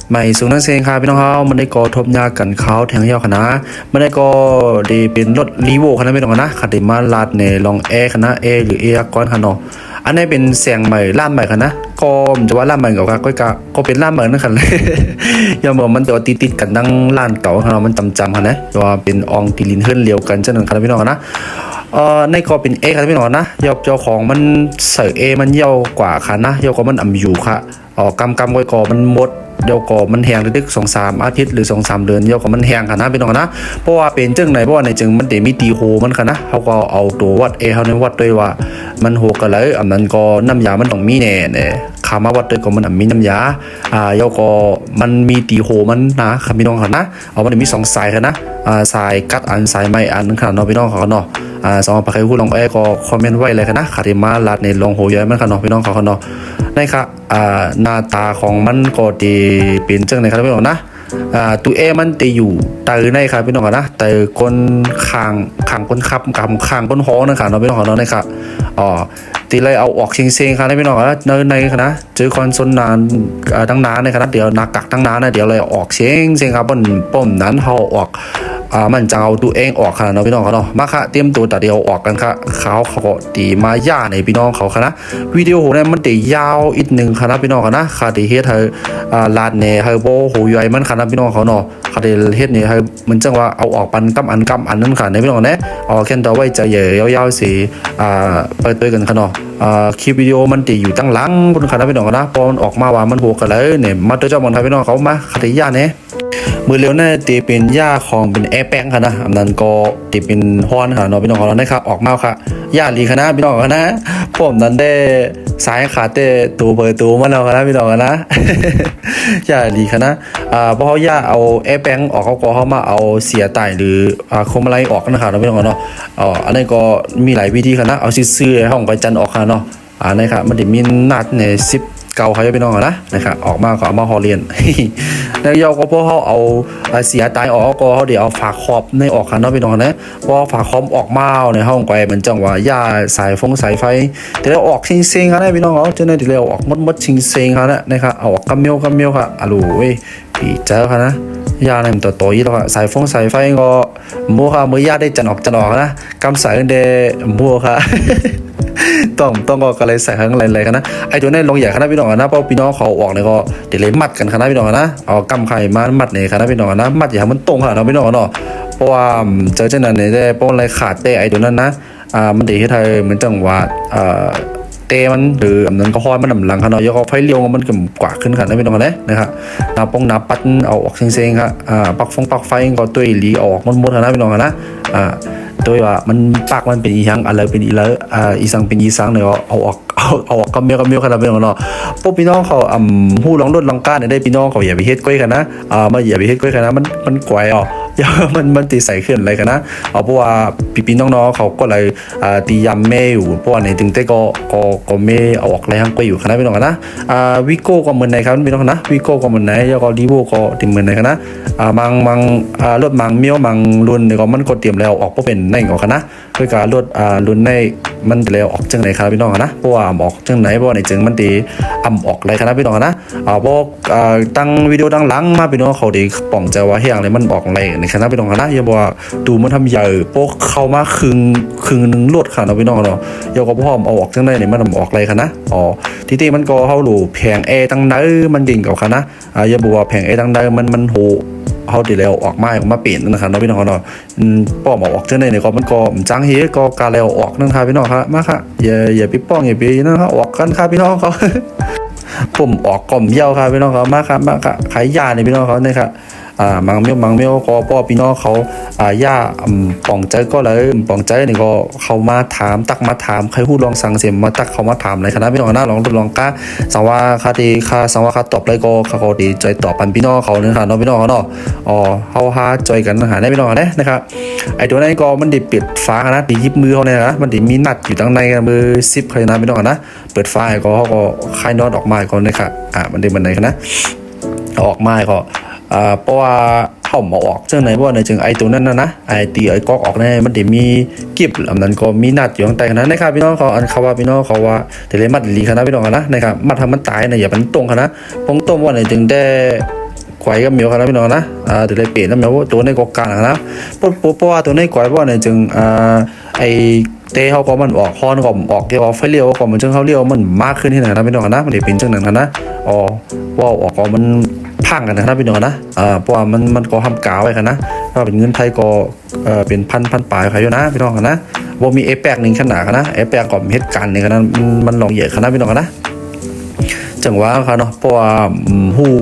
ใหม่สูงนั่นเองครับพี่น้องเขามันได้ก่อทบยากันเขาแทงยาวคณะมันได้ก่อได้เป็นรถลีโวคณะไม่ต้องนะขัดได้มาลาดในลองแอคณะเอหรือเอก้อนคณะอันนี้เป็นเสียงใหม่ล่ามใหม่คณะก็จะว่าล่ามใหม่กับก็เป็นล่ามใหม่นั่นคันเลยยังบอกมันตัวติดกันดังล่านเก่าคณะมันจำคันนะว่าเป็นอองติลินเฮือนเลียวกันเช่นนั้นคณะพี่น้องนะในก็เป็นเอครับพี่น้องนะยาวเจ้าของมันใส่เอมันยาวกว่าค่ะนะยาวกว่ามันอ่ำอยู่ค่ะกำไว้ก่อมันหมดเดี๋ยวก็มันแห้งดึก2-3 อาทิตย์หรือ2-3 เดือนเดี๋ยวก็มันแห้งค่ะนะพี่น้องนะเพราะว่าเป็นจังไหนเพราะว่าในจึงมันเดมีตีโฮมันค่ะนะเขาก็เอาตัววัดเอเขาในวัดด้วยว่ามันโหกันเลยอันนั้นก็น้ำยามันต้องมีแน่เนี่ยขามาวัดด้วยก็มันมีน้ำยาเดี๋ยวก็มันมีตีโฮมันนะครับพี่น้องค่ะนะมันมี2 สายค่ะนะสายกัดอันสายไม้อันนึงค่ะเนาะพี่น้องเขาเนาะสองปากไข่คู่ลองก็คอมเมนต์ไว้เลยค่ะนะขาดมาลาดในลองโหยมันค่ะเนาะพี่น้องเขาเนาะในค่ะหน้าตาของมันก็ดีเป็นจังไหนครับพี่น้องนะตัวเอมันจะอยู่ตาในครับพี่น้องนะแต่ก้นคางก้นคับกับคางก้นห้องนะครับเนาะพี่น้องเนาะนะครับตีเลยเอาออกเชิงๆครับพี่น้องนะในนะเจอคอนโซลนานตั้งนานในครับเดี๋ยวนักกักตั้งนานนะเดี๋ยวเลยออกเชิงครับบนป้อมนั้นเขาออกมันจะเอาตัวเองออกค่ะเนาะพี่น้องเขาเนาะมาค่ะเตรียมตัวแต่เดียวออกกันค่ะเขาก็ตีมาย่าในพี่น้องเขาค่ะนะวิดีโอเนี่ยมันตียาวอีกหนึ่งค่ะนะพี่น้องเขานะค่ะตีเฮ็ดให้ลาดเนี่ยให้โบโหย่อยมันค่ะนะพี่น้องเขาเนาะค่ะตีเฮ็ดเนี่ยให้มันจังว่าเอาออกปันกำอันนั้นค่ะในพี่น้องเนี่ยแค่ตัวไว้ใจใหญ่ยาวๆสิเปิดตัวกันค่ะเนาะคลิปวิดีโอมันตีอยู่ตั้งหลังบนค่ะนะพี่น้องนะพอมันออกมาว่ามันโหกันเลยเนี่ยมาตัวเจ้ามันค่ะพี่น้องเขามาค่ะตีย่าเนี่ยมือเร็วน่าตีเป็นหญ้าของเป็นแอร์แป้งค่ะนะอันนั้นก็ตีเป็นฮ้อนค่ะเนาะพี่น้องของเรานะครับออกมาค่ะหญ้าลีค่ะนะพี่น้องค่ะนะผมนั้นได้สายขาดแต่ตัวเบอร์ตัวมันแล้วค่ะนะพี่น้องค่ะนะหญ้าลีค่ะนะเพราะหญ้าเอาแอร์แป้งออกเขามาเอาเสียไตหรือโคมอะไรออกนะครับพี่น้องเนาะอันนี้ก็มีหลายวิธีค่ะนะเอาซื้อห้องไปจันออกค่ะเนาะนะครับมันจะมีนัดใน10เก่าเขาจะไปน้องนะครับออกมาก็เอามาฮอเลียนแล้วยาก็พวกเขาเอาเสียตายออกก็เขาเดี๋ยวเอาฝาครอบในออกกันเนาะพี่น้องนะเพราะฝาครอบออกมาในห้องไกมันจังว่าหญ้าสายไฟเดี๋ยวออกเซ็งๆครับพี่น้องเขาจะได้เดี๋ยวออกมดเซ็งๆครับนะครับเอาออกกำเมียวค่ะอร่อยปีเจ้าค่ะนะยาในมันตัวยี่แล้วค่ะสายไฟก็มัวค่ะมือยาได้จันออกนะกำสายเดมัวค่ะต้องก็อะไรใส่ข้างอะไรกันนะไอตัวนี้ลงใหญ่ขนาดพี่น้องนะเพราะพี่น้องเขาออกเนี่ยก็เดี๋ยวเลยมัดกันขนาดพี่น้องนะเอากำไข่มามัดเนี่ยขนาดพี่น้องนะมัดอย่ามันตรงขนาดพี่น้องเนาะเพราะว่าเจอเช่นนั้นเนี่ยได้ป้องอะไรขาดเตะไอตัวนั้นนะมันเดี๋ยวให้ไทยเหมือนจังหวะเตะมันหรืออันนั้นก็ห้อยมันดำหลังขนาดยกไฟเลี้ยวมันกว่าขึ้นขนาดพี่น้องนะครับน้าปัดเอาออกเซ็งครับปักไฟก็ตัวหลีออกมดขนาดพี่น้องนะโดยว่ามันปากมันเป็นอีสังอะไรเป็นอีแล้วอีสังเป็นอีสังเนี่ยเอาออกกำเมียวขนาดเป็นของเนาะพวกพี่น้องเขาผู้ร้องรถร้องก้านได้พี่น้องเขาอย่าไปเฮ็ดก้อยกันนะมาอย่าไปเฮ็ดก้อยกันนะมันกวยอย่ามันตีใส่ขึ้นอะไรกันนะเพราะว่าพี่น้องเขาก็เลยตียำแม่อยู่เพราะว่าในถึงแต่ก็ไม่เอาออกอะไรทั้งก้อยอยู่ขนาดพี่น้องกันนะวิโก้ก็เหมือนไหนครับพี่น้องนะวิโก้ก็เหมือนไหนแล้วก็ลีโวก็ติเหมือนไหนกันนะมังรถมังเมียวมังรุ่นเนี่ยก็มันก็เตรียมแล้วออกก็เป็นในออกกันนะด้วยการรถรุ่นในมันแล้วออกจังไหนครับพี่น้องนะเพราะว่าออกจังไหนเพราะในจึงมันตีออกอะไรครับพี่น้องนะบอกตั้งวิดีโอดังหลังมาพี่น้องเขาดีป่องใจว่าเฮียงอะไรมันออกอะไรในคณะพี่น้องนะอย่าบอกว่าดูมันทำใหญ่พวกเข้ามาครึ่งนึงรถค่ะนะพี่น้องเนาะอย่าก็พ่อมเอาออกจังไหนเนี่ยมันออกอะไรคะนะที่มันก็เขาหลูแผงแอร์ตั้งไหนมันดิ่งกับค่ะนะอย่าบอกว่าแผงแอร์ตั้งไหนมันโหเขาดีแล้วออกมาเปลี่ยนนะครับน้องพี่น้องเนาะป้อมออกเจ้าในเนี่ยก็มันก็จังเฮก็การแล้วออกนั่นค่ะพี่น้องครับมาค่ะอย่าไปป้องอย่าไปนะครับออกกันค่ะพี่น้องเขาผมออกกล่อมเยี่ยวค่ะพี่น้องเขามาค่ะขายยาในพี่น้องเขาเนี่ยค่ะมังเมียวก็ป้อพี่น้องเขาย่าป่องใจก็เลยป่องใจนี่ก็เขามาถามตักมาถามใครพูดลองสั่งเสียมมาตักเขามาถามในคณะพี่น้องนะลองก้าสังว่าคาดีค่าสังว่าคาตอบเลยก็เขาดีใจตอบปันพี่น้องเขาเนี่ยค่ะน้องพี่น้องเขาเนาะเขาหาใจกันหาได้พี่น้องนะครับไอตัวนั้นก็มันดิปิดฟ้านะดิยิบมือเขาเนี่ยนะมันดิมีนัดอยู่ตั้งในมือซิปใครนะพี่น้องนะเปิดฟ้าก็เขาก็คลายน็อตออกมาก่อนเลยค่ะมันดิมันไหนกันนะออกมาก็เพราะว่าเขามาออกเจ้าไหนว่าในจึงไอตัวนั้นนะไอตีไอกอกออกในมันจะมีกิบอันนั้นก็มีนัดอยู่ข้างใต้นั้นนะครับพี่น้องเขาอันเขาว่าพี่น้องเขาว่าแต่เลยมัดลีคณะพี่น้องนะนะครับมัดทำมันตายนะอย่ามันตรงคณะพงต้มว่าในจึงได้ ก๋วยกับเหมียวครับพี่น้องนะเดี๋ยวเลยเปลี่ยนแล้วเหมียวตัวในกอกกลางนะเพราะว่าตัวในก๋วยเพราะว่าเนี่ยจึงไอเตะเขาก็มันออกคอนก็ออกเกี่ยวกับไฟเลี้ยวก็มันจึงเขาเลี้ยวมันมากขึ้นที่ไหนนะพี่น้องนะมันได้เป็นจังนั้นนะอ๋อว่าออกก็มันพังกันนะครับพี่น้องนะเพราะว่ามันก็ทำกาวไว้กันนะถ้าเป็นเงินไทยก็เป็นพันปลายใครอยู่นะพี่น้องนะว่ามีเอแปกหนึ่งขนาดนะเอแปกก็เหตุการณ์ในขนาดมันลองเหยียดขนาดพี่น้องนะจังว่าค่ะเนาะเพราะว่า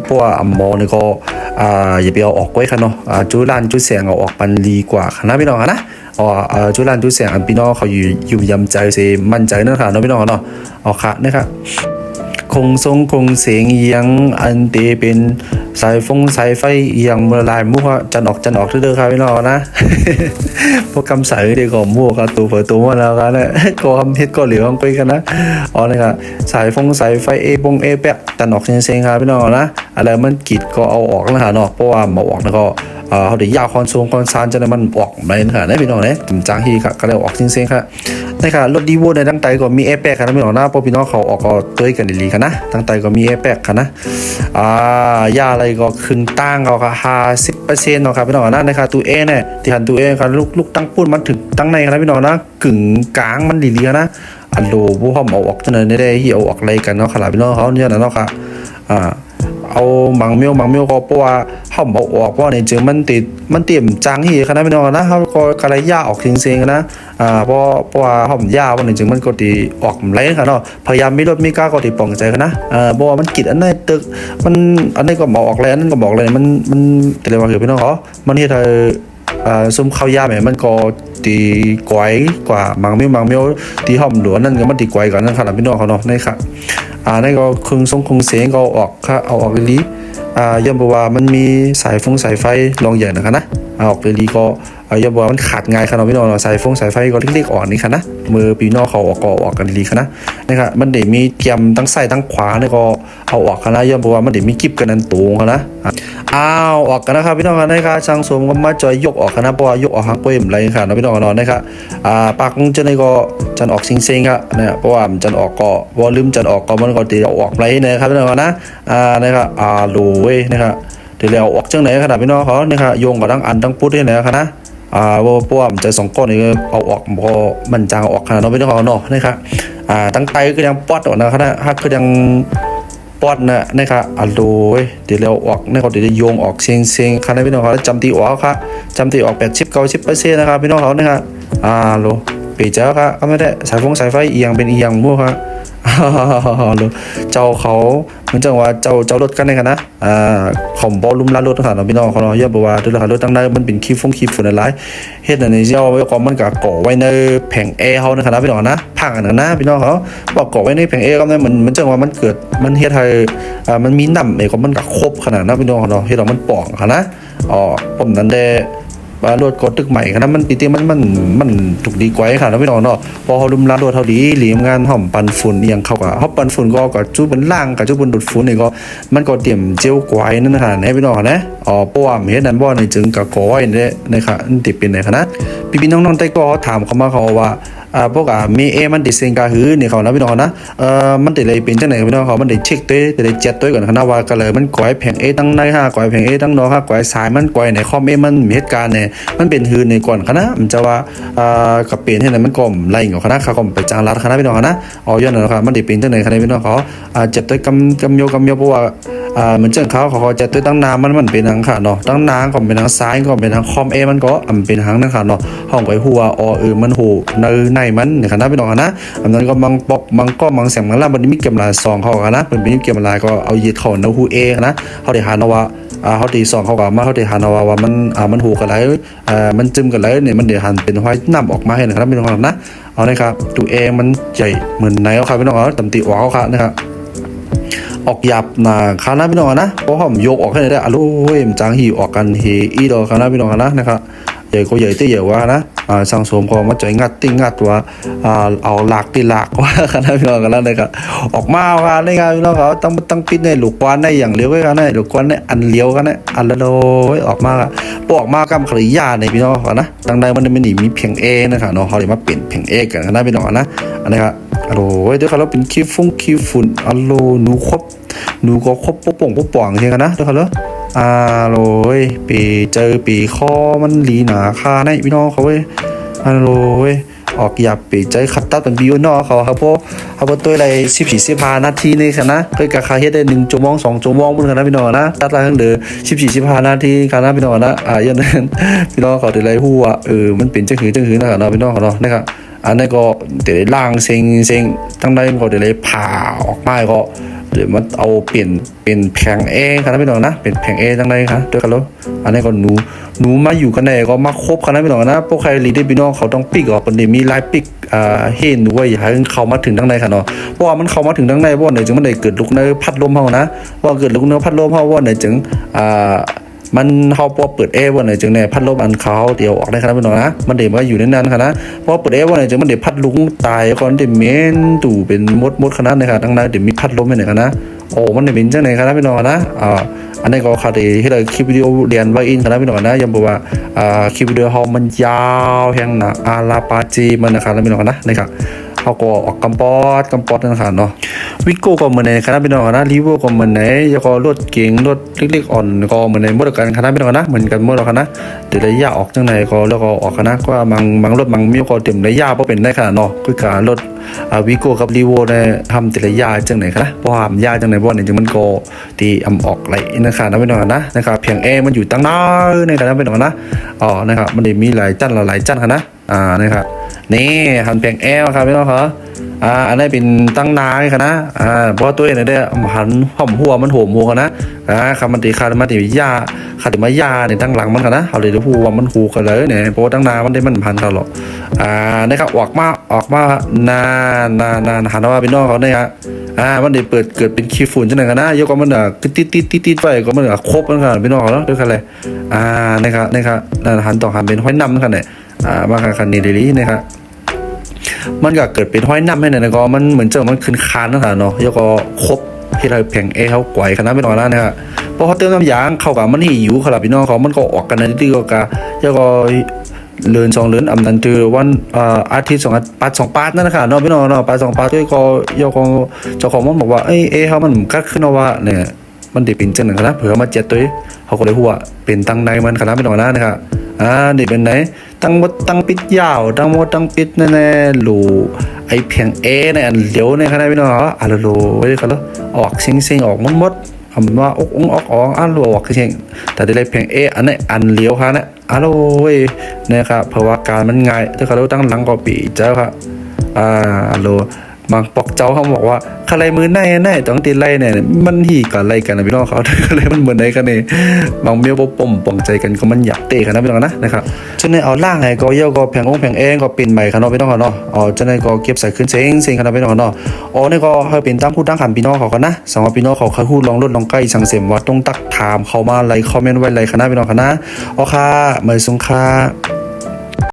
เพราะว่าอัมโมนี่ก็อย่าไปเอาออกไว้ค่ะเนาะจุดล้านจุดเสียงเอาออกปันดีกว่าค่ะนะพี่น้องนะจุดล้านจุดเสียงอันพี่น้องเขาอยู่ยำใจสิมั่นใจนั่นค่ะเนาะพี่น้องเนาะเอาค่ะนะครับคงทรงคงเสียงยังอันเตเป็นสายสายไฟยังเมื่อลายมั่วจันออกเด้อครับพี่น้องนะพวกคำใส่เด็กก็มั่วกับตัวเปิดตัวมาแล้วกันนะก็คำเฮ็ดก็เหลือไปกันนะนะครับสายสายไฟเอแปะจันออกเซ็งๆครับพี่น้องนะอะไรมันกีดก็เอาออกนะฮะเนาะเพราะว่ามาออกแล้วก็เขาได้ยาวคอนซานจะได้มันออกไปนะนะพี่น้องเนี่ยจางฮีครับก็เลยออกเซ็งๆครับนะครับรถดีโวในตั้งใจก็มีเอแปะครับพี่น้องนะพอพี่น้องเขาออกก็ตัวกันดีๆกันนะตั้งใจก็มีเอแปะกันนะยาอะไรก็ขึ้นตั้งเขาก็50%เนาะครับพี่น้องนะครับตัวเอเนี่ยที่หันตัวเอครับลูกตั้งปุ้นมันถึงตั้งในครับพี่น้องนะกึ่งกลางมันดีๆนะอันโลผู้ห้อมเอาออกจนได้ที่เอาออกอะไรกันเนาะครับพี่น้องเขาเนี่ยนะเนาะครับเอามังเมียวก็เพราะว่าห้อมเอาออกเพราะในเจอมันเตรียมจางที่คณะพี่น้องนะเขาก็กระยาออกเซ็งๆนะเพราะว่าห้อมยาว่าในเจอมันก็ตีออกไรค่ะเนาะพยายามมีรถมีก้าก็ตีป่องใจกันนะเพราะว่ามันกิดอันไหนตึกมันอันนี้ก็บอกออกเลยอันนั้นก็บอกเลยมันแต่เรียกว่าคือพี่น้องเขามันที่เธอซุ่มข้าวยาแม่มันก็ตีกวยกว่ามังเมียวตีห้อมหลวนั่นก็มันตีกวยกว่านั่นค่ะพี่น้องเขาเนาะนี่ค่ะนั่นก็ครึ่งเสียงก็ออกค่ะเอาออกลีย่อมบอกว่ามันมีสายไฟลองใหญ่นะครับนะออกลีก็ย่อมบอกว่ามันขาดง่ายค่ะพี่น้องสายไฟก็เล็กๆอ่อนนี่ค่ะนะมือพี่น้องเขาออกกันลีค่ะนะนะครับมันเดี๋ยวมีเกียมทั้งซ้ายทั้งขวาเนี่ยก็เอาออกค่ะนะย่อมบอกว่ามันเดี๋ยวมีกิบกันนั่นตูงค่ะนะออกกันนะครับพี่น้องนะครับช่างสมก็มาจอยยกออกนะเพราะว่ายกออกหักเป้มไรค่ะนะพี่น้องนอนนะครับปากจะในก็จันออกเซ็งๆครับนะเพราะว่าจันออกก็วอลลุ่มจันออกก็มันก็ตีเอาออกไรนะครับพี่น้องนะนะครับรูเว้ยนะครับเดี๋ยวเอาออกจังไหนขนาดพี่น้องเขานะครับโยงกับทั้งอันทั้งพุทธที่ไหนครับนะเพราะว่ามันจะ2ก้อนนี่เอาออกพอมันจางออกขนาดนั้นพี่น้องเขาเนาะนะครับตั้งไตก็ยังปอดออกนะครับนะฮักก็ยังปอดนะครับดูเว้ยเดี๋ยวเราออกนี่เขาเดี๋ยวโยงออกเซ็งๆค่ะพี่น้องเขาจำตีออกครับจำตีออก80-90%นะครับพี่น้องเขานะครับดูปีเจ้าครับก็ไม่ได้สายไฟเอียงเป็นเอียงมั่วครับเจ้าเขาเหมือนจังว่าเจ้ารถกันในกันนะของบอลลุ่มล้านรถต่างๆพี่น้องเขาเนาะเยอะบอกว่าตัวรถตั้งได้มันเป็นขี้ฝุ่นอะไรเฮ็ดในเจ้าไว้ก็มันกับก่อไว้ในแผงแอร์เขานะครับพี่น้องนะพังกันนะพี่น้องเขาบอกก่อไว้ในแผงแอร์ก็ได้มันจังว่ามันเกิดมันเฮ็ดให้มันมีน้ำไอ้ก็มันกับครบขนาดนั้นพี่น้องเขาเนาะเฮ็ดเรามันป่องค่ะนะผมนั้นได้รถก็ตึกใหม่ครับมันปีเตี้ยมันถูกดีกว่าค่ะแล้วพี่น้องเนาะพอเขาลุมร้านรถเท่าดีเหลี่ยมงานห่อมปันฝุ่นเอียงเข้ากับห่อมปันฝุ่นก็จุบนล่างกับจุบนดูดฝุ่นนี่ก็มันก็เตรียมเจลกวายนั่นค่ะนะพี่น้องนะป้อมเฮ็ดนั้นบ่ในจึงกับก่อไว้เนี่ยนะคะติดเป็นในคณะพี่น้องๆใต้ก็ถามเขามาเขาว่าพวกมีมันติดเซ็งกาหือเนี่ยเขานะพี่น้องนะมันติดอะไรเป็นจังไหนพี่น้องเขามันติดเช็คตัวติดเจ็ดตัวก่อนนะว่าก็เลยมันก่อยแผงตั้งในก่อยแผงตั้งนอกก่อยสายมันก่อยในคอมมันมีเหตุการณ์เนี่ยมันเป็นหือในก่อนคณะมันจะว่ากับเปลี่ยนให้ไหนมันก่อมไล่ของคณะเขาก็ไปจางรัดคณะพี่น้องนะย้อนนะครับมันติดเป็นจังไหนคณะพี่น้องเขาเจ็ดตัวกำโยเพราะว่าเหมือนเจ้าเขาจะตัวตั้งน้ำมันเป็นทางขาเนาะตั้งน้ำก็เป็นทางซ้ายก็เป็นทางคอมมันก็เป็นทางนั่นขาเนาะห้องไว้หัวมันหูในมันเนี่ยนะพี่น้องนะอันนั้นก็มังแสงมังล่ามันมีเกมลายซองเขากันนะเป็นเกมลายก็เอายึดเขาเนาหูนะเขาได้หานว่าเขาตีซองเขาก็มาเขาได้หานว่ามันหูกันไรมันจึมกันไรเนี่ยมันเดี๋ยวหันเป็นห้อยน้ำออกมาให้นะครับพี่น้องนะเอาเลยครับตัวมันใหญ่เหมือนไหนเขาครับพี่น้องตำตีหัวเขาครับนะครับออกหยับนะคานะพี่น้องนะเพราะผมยกออกให้ได้อร่อยมันจางหีออกกันเฮอีดอคานะพี่น้องนะครับใหญ่ก็ใหญ่ที่ใหญ่ว่านะสังสมก็มาใจงัดว่าเอาหลากตีหลากว่าคณะพี่น้องกันแล้วนะครับออกมาว่าในงานพี่น้องเขาต้องปิดในลูกกวนได้อย่างเลี้ยวไว้กันได้ลูกกวนได้อันเลี้ยวกันได้อันละโดยออกมาปอกมากำขลุ่ยยาในพี่น้องเขานะดังใดมันไม่หนีมีเพียงนะครับเนาะเขาเลยมาเปลี่ยนเพียงกันนะพี่น้องนะอันนี้ครับอร่อยด้วยครับแล้วเป็นขี้ฝุ่นอโลนูก็ครบปป่องใช่กันนะด้วยครับ โลยปีเจอปีคอมันหลีหนาคาในพี่น้องเขาเว้ยโลยออกหยับปีใจขัดตัดเป็นบิวนอเขาครับพวกเขาพวกตัวอะไร14-15นาทีนี่ค่ะนะเคยกะคาเฮ็ดได้1 ชั่วโมง2 ชั่วโมงมึงกันนะพี่น้องนะตัดละทั้งเดือ14-15นาทีค่ะนะพี่น้องนะยันนั้นพี่น้องเขาได้ไรฮู้ว่ามันเป็นจังหือนะครับเนาะพี่น้องเขาเนาะนะครับอันนี้ก็เดี๋ยวล่างเซ็งตั้งได้ก็เดี๋ยวเลยผ่าออกมาก็เดี๋ยวมันเอาเปลี่ยนเป็นแผงเอครับพี่น้องนะเป็นแผงเอตั้งได้ครับด้วยกันแล้วอันนี้ก็หนูมาอยู่กันไหนก็มาครบกันนะพี่น้องนะพวกใครรีได้พี่น้องเขาต้องปิกออกคนเดียวมีลายปิกเห็นด้วยให้เขามาถึงตั้งในค่ะเนาะเพราะว่ามันเข้ามาถึงตั้งในเพราะว่าไหนจึงมันได้เกิดลูกเนื้อพัดลมเฮานะว่าเกิดลูกเนื้อพัดลมเฮาว่าไหนจึงมันเขาพอเปิดแอร์วันไหนจึงเนี่ยพัดลมอันเขาเดียวออกได้ครับพี่น้องนะมันเดี๋ยวมาอยู่ในนั้นครับนะพอเปิดแอร์วันไหนจึงมันเดี๋ยวพัดลุงตายก่อนเดี๋ยวเมนตู่เป็นมดขนาดนะครับตั้งนั้นเดี๋ยวมีพัดลมไปไหนครับนะโอ้มันเดี๋ยวเป็นจังไหนครับพี่น้องนะอันนี้ก็ขาดที่เราคลิปวิดีโอเรียนไว้อินครับพี่น้องนะยังบอกว่าคลิปวิดีโอเขามันยาวแห้งนะอาลาปาจีมันนะครับพี่น้องนะนะครับเขาก็ออกกำปอดนะครับเนาะวิโก้ก็เหมือนในคณะพี่น้องนะลีโวก็เหมือนในแล้วก็รถเก๋งรถเล็กๆอ่อนก็เหมือนในหมดกันคณะพี่น้องนะเหมือนกันหมดแล้วคณะเดี๋ยวระยะออกจังไหนก็แล้วก็ออกคณะก็บางรถบางมีก็เต็มระยะเพราะเป็นได้ขนาดเนาะคือการรถวิโก้กับลีโวเนี่ยทำแต่ระยะจังไหนคณะเพราะว่ายาจังไหนเพราะเนี่ยจังมันก็ที่ออกไหลนะครับนะพี่น้องนะครับเพียงแอมันอยู่ตั้งน้อยในคณะพี่น้องนะนะครับมันได้มีหลายจันคณะนะครับนี่หันเพียงแอลครับพี่น้องครับอันนี้เป็นตั้งนาครับนะเพราะตัวเองเนี่ยหันห่อมหัวมันโหมหัวกันนะครับมันตีคาดมาตียาคาดมายาในตั้งหลังมันกันนะเอาเลยหัวมันหูกันเลยเนี่ยเพราะตั้งนามันได้มันพันตลอดนะครับออกมานาหันว่าพี่น้องเขาเนี่ยมันได้เกิดเป็นขี้ฝุ่นจังไหนกันนะยกก็มันติดไปก็มันครบกันพี่น้องเขาแล้วด้วยกันเลยนะครับหันต่อหันเป็นห้อยน้ำกันเนี่ยบางคันนี้ดีนะครับมันก็เกิดเป็นห้อยน้ำให้เนี่ยก็มันเหมือนเจ้ามันขึ้นคานนะครับเนาะแล้วก็ครบที่เราแผงเอเขาก๋วยขนาดไม่น้อยแล้วนะครับเพราะเขาเติมน้ำยางเข้ากับมันหิวขนาดพี่น้องเขามันก็ออกกันในที่ก็กะแล้วก็เลือน2 เดือนนั้นคือวันอาทิตย์2 ปาร์ตนั่นนะครับเนาะพี่น้องเนาะปาร์ต2 ปาร์ตด้วยก็ยกเจ้าของมันบอกว่าเขามันกัดขึ้นว่าเนี่ยมันได้เป็นจังหนึ่งนะเผื่อมาเจ็ดตัวเขาก็เลยหัวเป็นตั้งในมันขนาดไม่น้อยนะครับนี่เป็นไหนตั้งปิดยาวตั้งปิดแน่ๆหลูไอเพียงเอเนี่ยเดี๋ยวในขณะพี่น้องโลไว้เลยครับแล้วออกเสียงออกมดว่าออกหลูออกเสียงแต่ได้เพียงเออันนี้อันเลี้ยวครับนะโลนะครับเพราะว่าการมันง่ายถ้าเขาตั้งหลังก็ปีเจ้าครับโลบางปอกเจ้าเขาบอกว่าใครมือแน่ต้องตีไล่เนี่ยมันหีกันไล่กันนะพี่น้องเขาเลยมันเหมือนไหนกันเนี่ยบางเมียวปมป่องใจกันก็มันอยากเตะกันนะพี่น้องนะครับฉะนั้นเอาล่างไงก็เยอะก็แผงเองก็เป็นใหม่กันเนาะพี่น้องเนาะฉะนั้นก็เก็บใส่ขึ้นเซ็งกันนะพี่น้องเนาะนี่ก็ให้เป็นตั้งพูดตั้งคำพี่น้องเขากันนะสำหรับพี่น้องเขาเคยพูดลองลดลองใกล้สังเสมว่าต้องตักถามเขามาไลค์คอมเมนต์ไว้ไลค์คณะพี่น้องคณะค่ะเมื่อสงค่า